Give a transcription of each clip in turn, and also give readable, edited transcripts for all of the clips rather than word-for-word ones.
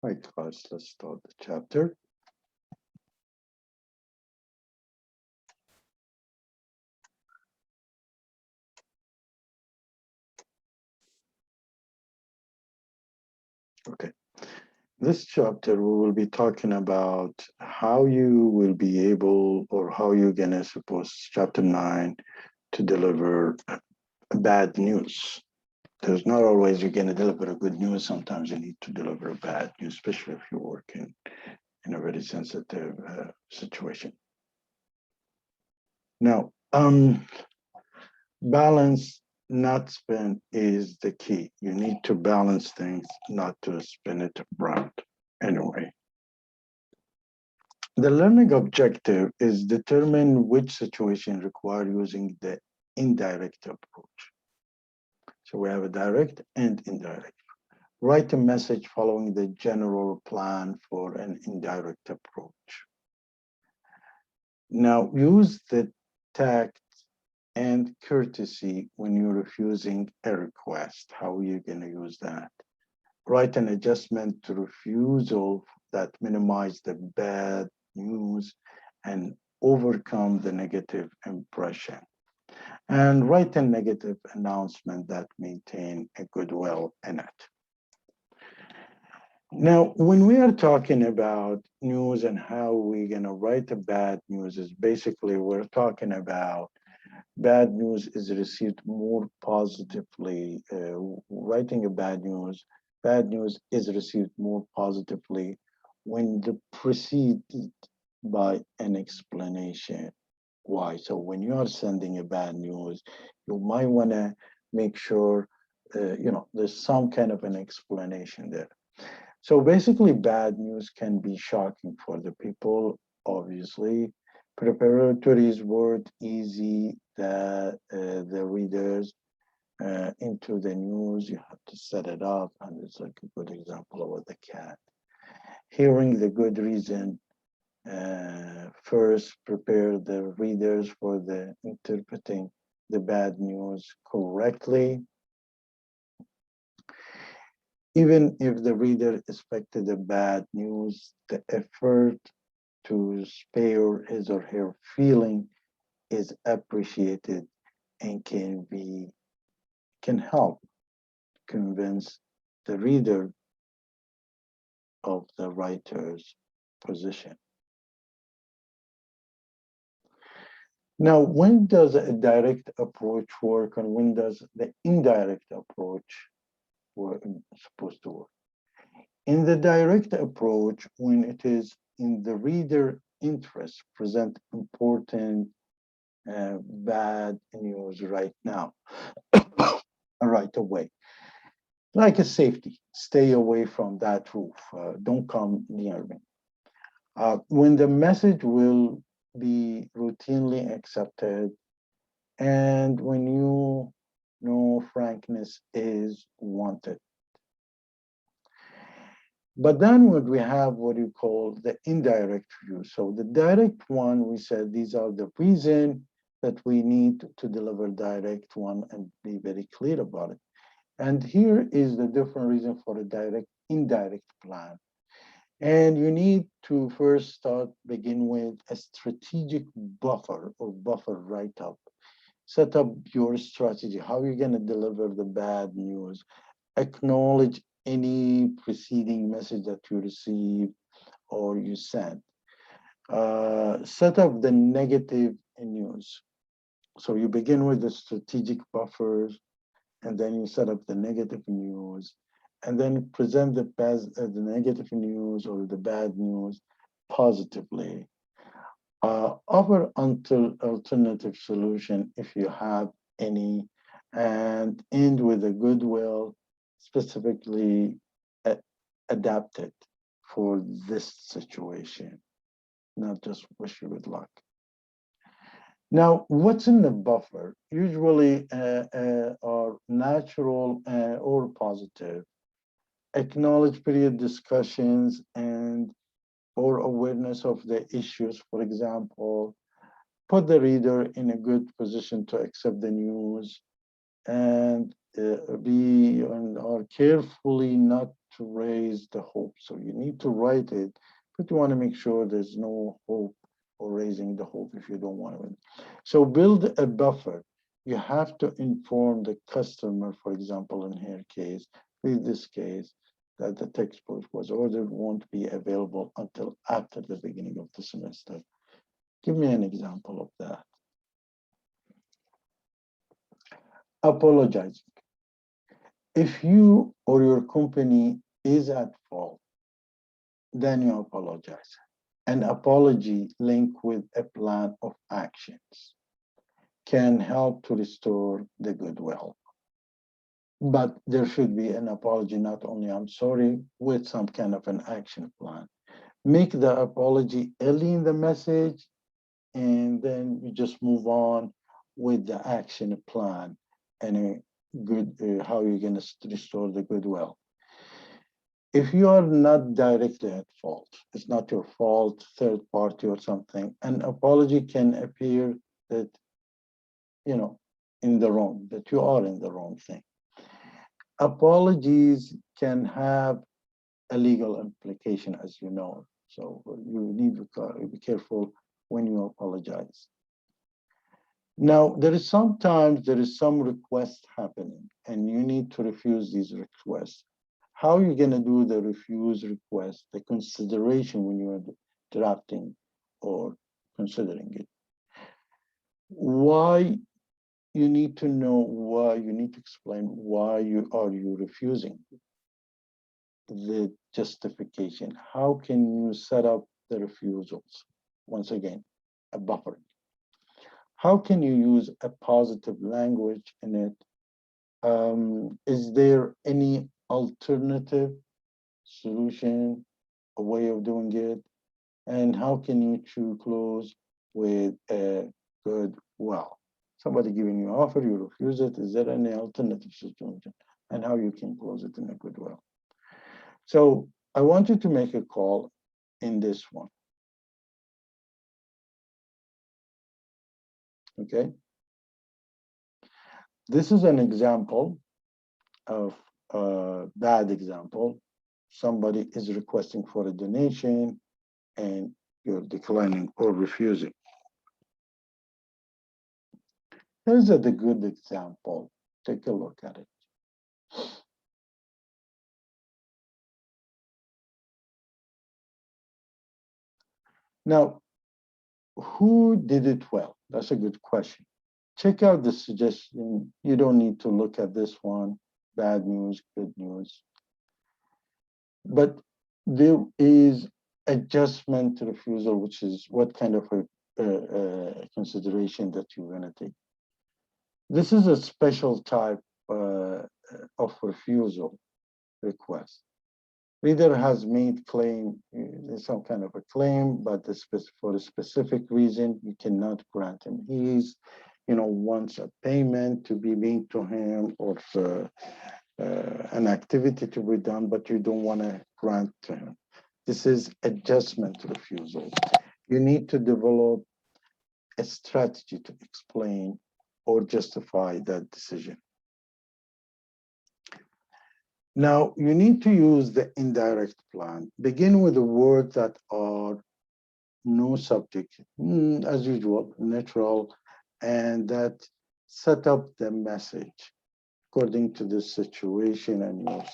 Right, class, let's start the chapter. Okay, this chapter we will be talking about how you will be able or how you're gonna suppose chapter 9 to deliver bad news. There's not always you're gonna deliver a good news. Sometimes you need to deliver a bad news, especially if you're working in a very sensitive situation. Now, balance, not spin is the key. You need to balance things, not to spin it around. Anyway, the learning objective is determine which situation require using the indirect approach. So we have a direct and indirect. Write a message following the general plan for an indirect approach. Now use the tact and courtesy when you're refusing a request. How are you going to use that? Write an adjustment to refusal that minimize the bad news and overcome the negative impression. And write a negative announcement that maintain a goodwill in it. Now, when we are talking about news and how we're going to write a bad news is basically we're talking about bad news is received more positively. Writing a bad news is received more positively when the preceded by an explanation. Why? So when you are sending a bad news, you might want to make sure, there's some kind of an explanation there. So basically, bad news can be shocking for the people, obviously. Preparatory word easy the readers into the news. You have to set it up, and it's like a good example with the cat. Hearing the good reason first prepare the readers for the interpreting the bad news correctly. Even if the reader expected the bad news, the effort to spare his or her feeling is appreciated and can help convince the reader of the writer's position. Now, when does a direct approach work and when does the indirect approach work, supposed to work? In the direct approach, when it is in the reader interest, present important bad news right now, right away. Like a safety, stay away from that roof. Don't come near me. When the message will be routinely accepted, and when you know frankness is wanted. But then would we have what you call the indirect view. So the direct one, we said these are the reason that we need to deliver direct one and be very clear about it. And here is the different reason for a direct, indirect plan. And you need to first begin with a strategic buffer or buffer write-up. Set up your strategy, how you're going to deliver the bad news. Acknowledge any preceding message that you received or you sent. Set up the negative news. So you begin with the strategic buffers, and then you set up the negative news, and then present the negative news or the bad news positively. Offer alternative solution if you have any, and end with a goodwill specifically adapted for this situation, not just wish you good luck. Now, what's in the buffer? Usually are natural or positive. Acknowledge period discussions and or awareness of the issues. For example, put the reader in a good position to accept the news and be or carefully not to raise the hope. So you need to write it, but you want to make sure there's no hope or raising the hope if you don't want to. So build a buffer. You have to inform the customer, for example, in her case, with this case, that the textbook was ordered won't be available until after the beginning of the semester. Give me an example of that. Apologizing. If you or your company is at fault, then you apologize. An apology linked with a plan of actions can help to restore the goodwill. But there should be an apology, not only I'm sorry, with some kind of an action plan. Make the apology early in the message, and then you just move on with the action plan and a good how you're going to restore the goodwill. If you are not directly at fault, it's not your fault, third party or something, an apology can appear that, in the wrong, that you are in the wrong thing. Apologies can have a legal implication, as you know. So you need to be careful when you apologize. Now, there is some request happening, and you need to refuse these requests. How are you going to do the refuse request, the consideration when you are drafting or considering it? Why you need to know why, you need to explain why you refusing the justification. How can you set up the refusals? Once again, a buffer. How can you use a positive language in it? Is there any alternative solution, a way of doing it? And how can you close with a good well? Somebody giving you an offer, you refuse it. Is there any alternative situation? And how you can close it in a good well? So I want you to make a call in this one. Okay. This is an example of a bad example. Somebody is requesting for a donation and you're declining or refusing. Here's the good example. Take a look at it. Now, who did it well? That's a good question. Check out the suggestion. You don't need to look at this one, bad news, good news. But there is adjustment to refusal, which is what kind of a consideration that you're going to take. This is a special type of refusal request. Reader has made claim, some kind of a claim, but for a specific reason, you cannot grant him. He's, wants a payment to be made to him or for, an activity to be done, but you don't want to grant to him. This is adjustment refusal. You need to develop a strategy to explain or justify that decision. Now, you need to use the indirect plan. Begin with the words that are no subject, as usual, neutral, and that set up the message according to the situation and your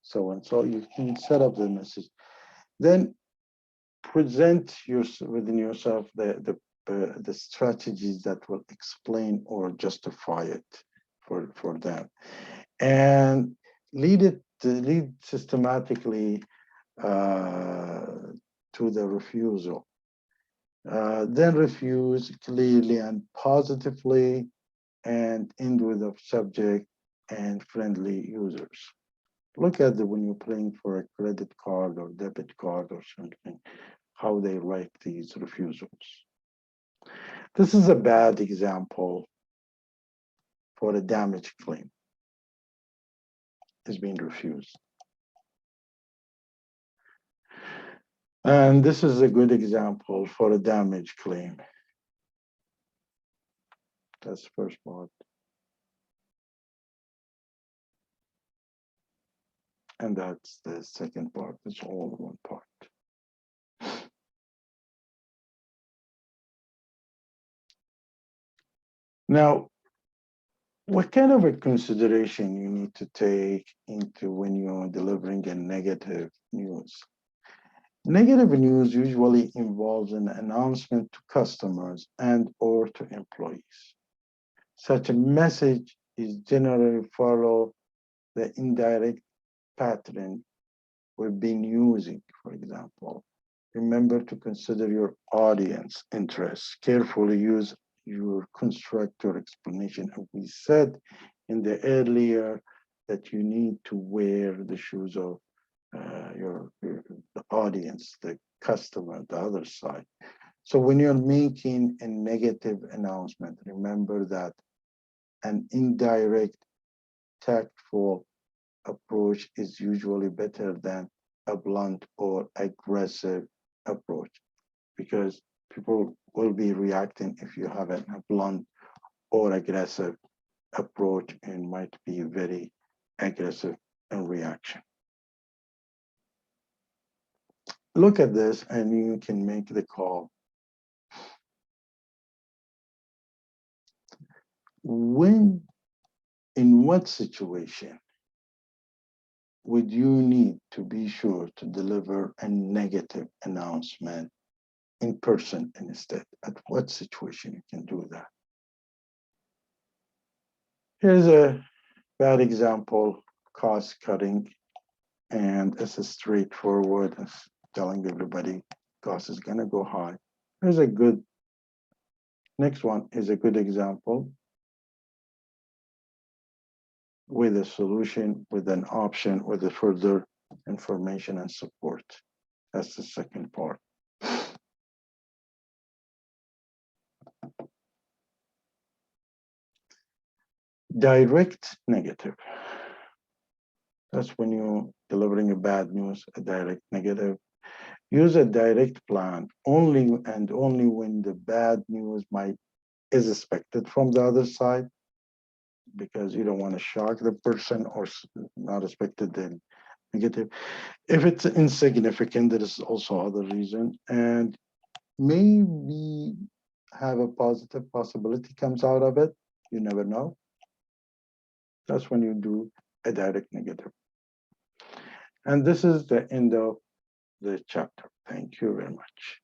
so and so. You can set up the message. Then present within yourself the strategies that will explain or justify it for them, and lead systematically to the refusal. Then refuse clearly and positively, and end with a subject and friendly users. Look at when you're playing for a credit card or debit card or something, how they write these refusals. This is a bad example for a damage claim. Is being refused. And this is a good example for a damage claim. That's the first part. And that's the second part. It's all one part. Now, what kind of a consideration you need to take into when you're delivering a negative news? Negative news usually involves an announcement to customers and or to employees. Such a message is generally follow the indirect pattern we've been using, for example. Remember to consider your audience interests. Carefully use your constructor explanation. And we said in the earlier that you need to wear the shoes of your the audience, the customer, the other side. So when you're making a negative announcement, remember that an indirect, tactful approach is usually better than a blunt or aggressive approach because people will be reacting if you have a blunt or aggressive approach and might be very aggressive in reaction. Look at this and you can make the call. When, in what situation would you need to be sure to deliver a negative announcement in person instead? At what situation you can do that? Here's a bad example, cost cutting, and it's a straightforward, it's telling everybody cost is gonna go high. Here's a good, next one is a good example with a solution, with an option, with a further information and support. That's the second part. Direct negative. That's when you're delivering a bad news, a direct negative. Use a direct plan only and only when the bad news might is expected from the other side, because you don't want to shock the person or not expected the negative. If it's insignificant, there is also other reason, and maybe have a positive possibility comes out of it. You never know. That's when you do a direct negative. And this is the end of the chapter. Thank you very much.